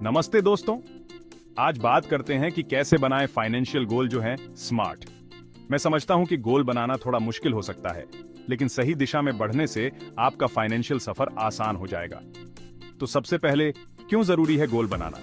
नमस्ते दोस्तों। आज बात करते हैं कि कैसे बनाएं फाइनेंशियल गोल जो है स्मार्ट। मैं समझता हूं कि गोल बनाना थोड़ा मुश्किल हो सकता है, लेकिन सही दिशा में बढ़ने से आपका फाइनेंशियल सफर आसान हो जाएगा। तो सबसे पहले क्यों जरूरी है गोल बनाना?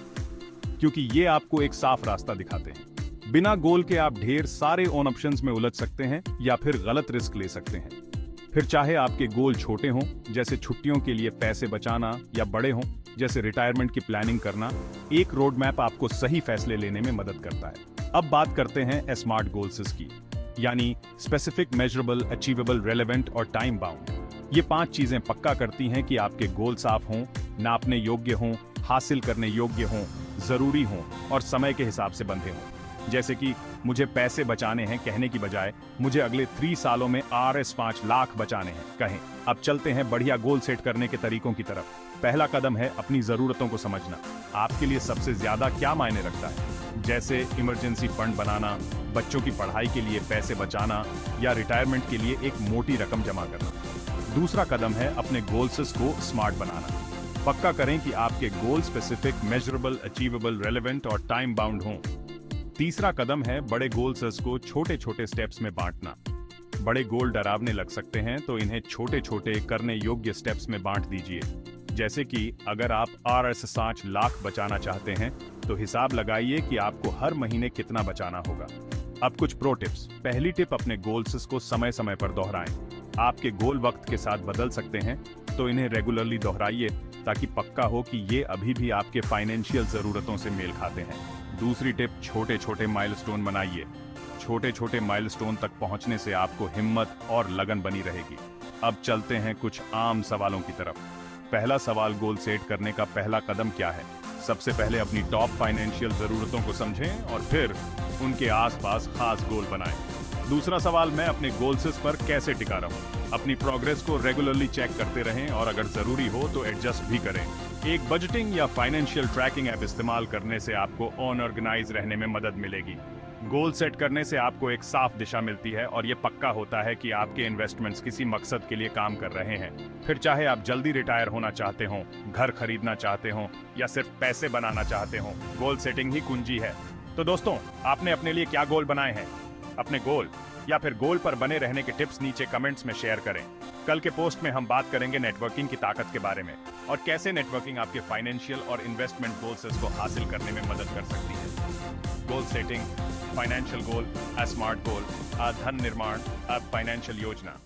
क्योंकि ये आपको एक साफ रास्ता दिखाते हैं। बिना गोल के आप ढेर सारे ऑन ऑप्शंस में उलझ सकते हैं या फिर गलत रिस्क ले सकते हैं। फिर चाहे आपके गोल छोटे हों, जैसे छुट्टियों के लिए पैसे बचाना, या बड़े हों, जैसे रिटायरमेंट की प्लानिंग करना, एक रोड मैप आपको सही फैसले लेने में मदद करता है। अब बात करते हैं स्मार्ट गोल्स की, यानी स्पेसिफिक, मेजरेबल, अचीवेबल, रेलेवेंट और टाइम बाउंड। ये 5 चीजें पक्का करती हैं कि आपके गोल साफ हों, नापने योग्य हों, हासिल करने योग्य हों, जरूरी हों और समय के हिसाब से बंधे हों। जैसे कि मुझे पैसे बचाने हैं कहने की बजाय मुझे अगले 3 सालों में RS 5 लाख बचाने हैं कहें। अब चलते हैं बढ़िया गोल सेट करने के तरीकों की तरफ। पहला कदम है अपनी जरूरतों को समझना। आपके लिए सबसे ज्यादा क्या मायने रखता है, जैसे इमरजेंसी फंड बनाना, बच्चों की पढ़ाई के लिए पैसे बचाना या रिटायरमेंट के लिए एक मोटी रकम जमा करना। दूसरा कदम है अपने गोल्स को स्मार्ट बनाना। पक्का करें कि आपके गोल स्पेसिफिक, मेजरेबल, अचीवेबल, रेलेवेंट और टाइम बाउंड हों। तीसरा कदम है बड़े गोल्स को छोटे छोटे स्टेप्स में बांटना। बड़े गोल डरावने लग सकते हैं, तो इन्हें छोटे छोटे करने योग्य स्टेप्स में बांट दीजिए। जैसे कि अगर आप RS 5 लाख बचाना चाहते हैं, तो हिसाब लगाइए कि आपको हर महीने कितना बचाना होगा। अब कुछ प्रो टिप्स। पहली टिप, अपने गोल्स को समय समय पर दोहराएं। आपके गोल वक्त के साथ बदल सकते हैं, तो इन्हें रेगुलरली दोहराइए ताकि पक्का हो कि ये अभी भी आपके फाइनेंशियल जरूरतों से मेल खाते हैं। दूसरी टिप, छोटे छोटे माइलस्टोन बनाइए। छोटे छोटे माइलस्टोन तक पहुंचने से आपको हिम्मत और लगन बनी रहेगी। अब चलते हैं कुछ आम सवालों की तरफ। पहला सवाल, गोल सेट करने का पहला कदम क्या है? सबसे पहले अपनी टॉप फाइनेंशियल जरूरतों को समझें और फिर उनके आसपास खास गोल बनाएं। दूसरा सवाल, मैं अपने गोल्स पर कैसे टिका रहूं? अपनी प्रोग्रेस को रेगुलरली चेक करते रहें और अगर जरूरी हो तो एडजस्ट भी करें। एक बजटिंग या फाइनेंशियल ट्रैकिंग ऐप इस्तेमाल करने से आपको ऑर्गेनाइज रहने में मदद मिलेगी। गोल सेट करने से आपको एक साफ दिशा मिलती है और ये पक्का होता है कि आपके इन्वेस्टमेंट्स किसी मकसद के लिए काम कर रहे हैं। फिर चाहे आप जल्दी रिटायर होना चाहते हो, घर खरीदना चाहते हो या सिर्फ पैसे बनाना चाहते हो, गोल सेटिंग ही कुंजी है। तो दोस्तों, आपने अपने लिए क्या गोल बनाए हैं? अपने गोल या फिर गोल पर बने रहने के टिप्स नीचे कमेंट्स में शेयर करें। कल के पोस्ट में हम बात करेंगे नेटवर्किंग की ताकत के बारे में और कैसे नेटवर्किंग आपके फाइनेंशियल और इन्वेस्टमेंट गोल्स को हासिल करने में मदद कर सकती है। Goal setting, financial goal, smart गोल, धन निर्माण, फाइनेंशियल योजना।